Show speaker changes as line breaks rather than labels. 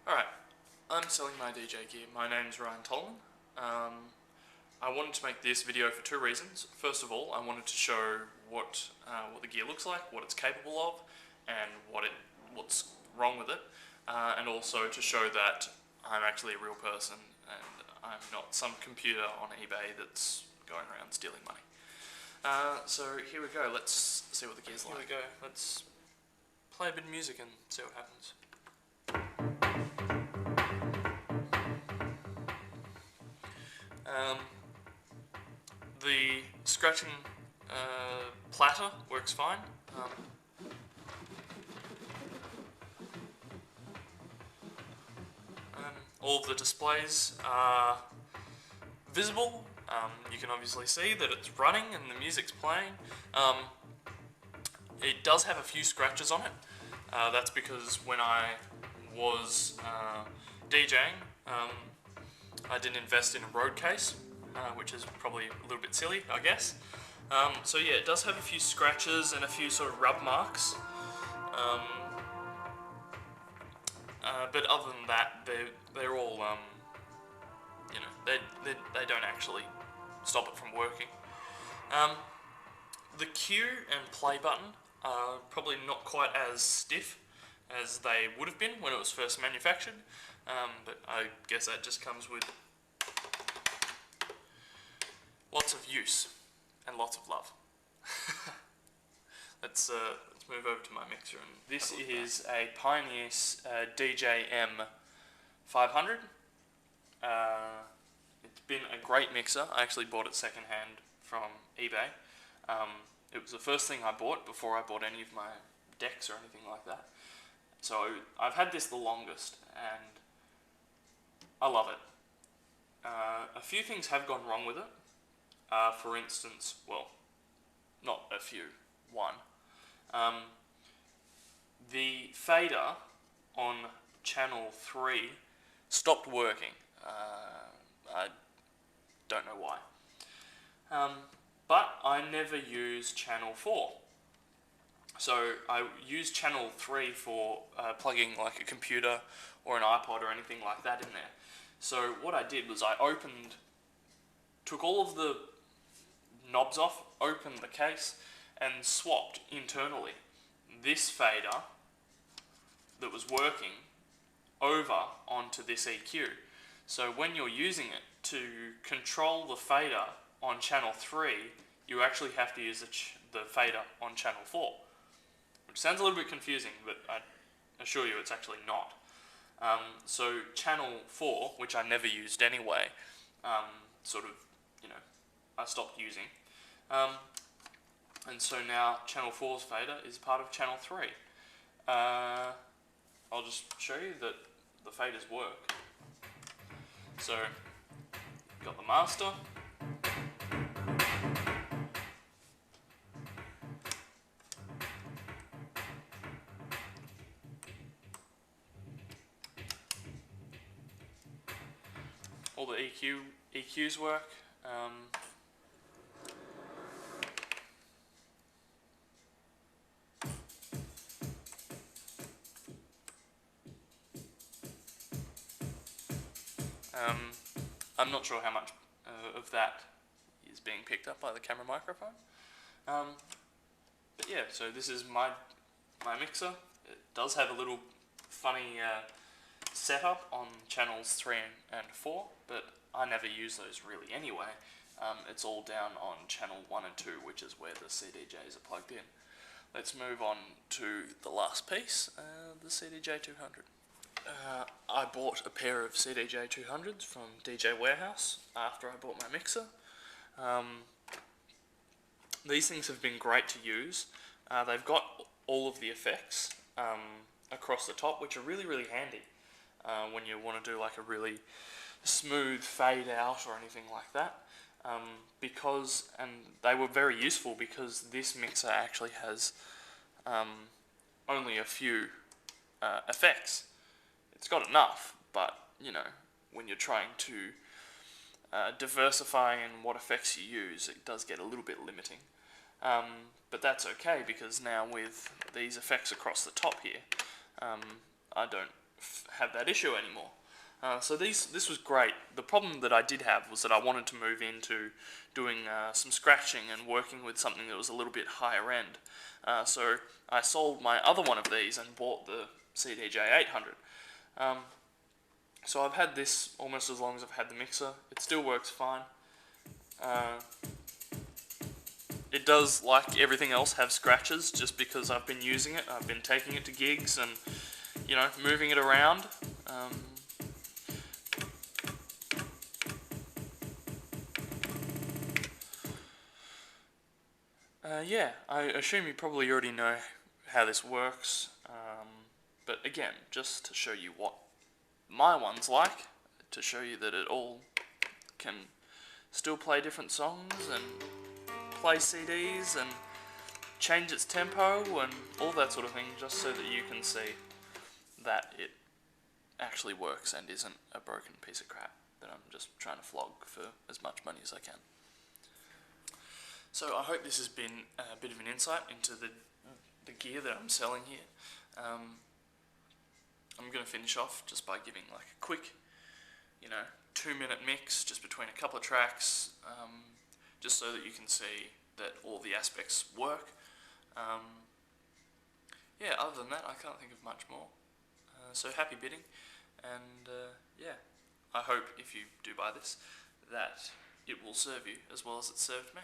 Alright, I'm selling my DJ gear. My name's Ryan Tolman. I wanted to make this video for two reasons. First of all, I wanted to show what the gear looks like, what it's capable of, and what's wrong with it, and also to show that I'm actually a real person and I'm not some computer on eBay that's going around stealing money. So here we go, let's see what the gear's like. Here we go, let's play a bit of music and see what happens. The scratching platter works fine. All of the displays are visible. You can obviously see that it's running and the music's playing. It does have a few scratches on it. That's because when I was DJing, I didn't invest in a road case, which is probably a little bit silly, I guess. So yeah, it does have a few scratches and a few sort of rub marks. But other than that, they're all, you know, they don't actually stop it from working. The Q and play button are probably not quite as stiff as they would have been when it was first manufactured, but I guess that just comes with lots of use and lots of love. Let's move over to my mixer. And this is a Pioneer DJ-MPEG-4. It's been a great mixer. I actually bought it secondhand from eBay. It was the first thing I bought before I bought any of my decks or anything like that. So I've had this the longest and I love it. A few things have gone wrong with it. For instance, well, not a few, one. The fader on channel 3 stopped working. I don't know why. But I never use channel 4. So I use channel 3 for plugging like a computer or an iPod or anything like that in there. So what I did was I took all of the knobs off, opened the case, and swapped internally this fader that was working over onto this EQ. So when you're using it to control the fader on channel 3, you actually have to use the fader on channel 4. Which sounds a little bit confusing, but I assure you it's actually not. So channel 4, which I never used anyway, sort of, you know, I stopped using. And so now channel 4's fader is part of channel 3. I'll just show you that the faders work. So, got the master. All the EQs work. I'm not sure how much of that is being picked up by the camera microphone. But yeah, so this is my mixer. It does have a little funny setup on channels 3 and 4, but I never use those really anyway. It's all down on channel 1 and 2, which is where the CDJs are plugged in. Let's move on to the last piece, the CDJ200. I bought a pair of CDJ200s from DJ Warehouse after I bought my mixer. These things have been great to use. They've got all of the effects across the top, which are really, really handy when you want to do like a really smooth fade out or anything like that. And they were very useful because this mixer actually has only a few effects. It's got enough, but you know, when you're trying to diversify in what effects you use, it does get a little bit limiting. But that's okay because now with these effects across the top here, I don't have that issue anymore. So this was great. The problem that I did have was that I wanted to move into doing some scratching and working with something that was a little bit higher end. So I sold my other one of these and bought the CDJ800. So I've had this almost as long as I've had the mixer. It still works fine. It does, like everything else, have scratches just because I've been using it. I've been taking it to gigs and, you know, moving it around. Yeah, I assume you probably already know how this works. But again, just to show you what my one's like, to show you that it all can still play different songs and play CDs and change its tempo and all that sort of thing, just so that you can see that it actually works and isn't a broken piece of crap that I'm just trying to flog for as much money as I can. So I hope this has been a bit of an insight into the gear that I'm selling here. I'm going to finish off just by giving like a quick, 2-minute mix just between a couple of tracks, just so that you can see that all the aspects work. Yeah, other than that, I can't think of much more. So happy bidding, and yeah, I hope if you do buy this, that it will serve you as well as it served me.